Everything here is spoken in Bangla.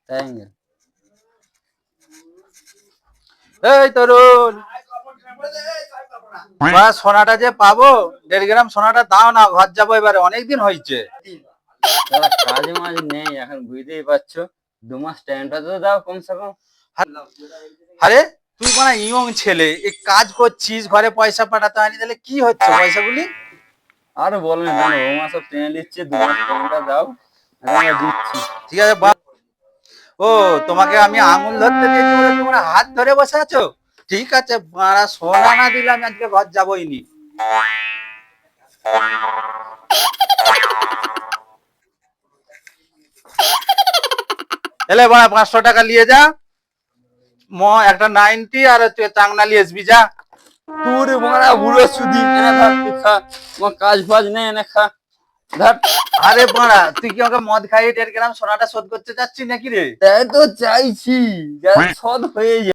তাই এই তরুণ, সোনাটা যে পাবো 1.5 গ্রাম সোনাটা দাও না, ঘর যাবো এবারে, অনেকদিন হয়েছে। কাজে মাঝ নেই এখন, বুঝতেই পারছো। 2 মাস টাইমটা তো দাও কমসে কম। আরে তুই মানে ইয়ং ছেলে, এই কাজ করছিস, ঘরে পয়সা পাঠাতে হয়নি, তাহলে কি হচ্ছে পয়সাগুলি? আর বলো না কেন, বৌমা সব টেনে নিচ্ছে, 2 মাস টাইমটা দাও, আমি দিচ্ছি। ঠিক আছে ও, তোমাকে আমি আঙুল ধরতে দিয়েছি বলে তোমরা হাত ধরে বসে আছো? ঠিক আছে, মারা সোনা না দিলে আমি আজকে ঘর যাবোই নি। এলে বাড়া 500 টাকা নিয়ে যা, একটা 90 আর তুই চাংনা নিয়ে আসবি যা। তোর মারা বুড়ো সুদি, এনে ধর তুই খা, তোমার কাজ ফাজ নেই, এনে খা, ধর। আরে বাড়া, তুই কি আমাকে মদ খাইয়ে 1.5 গ্রাম সোনাটা শোধ করতে চাচ্ছিস নাকি রে? তাই তো চাইছি, যাতে শোধ হয়ে যায়।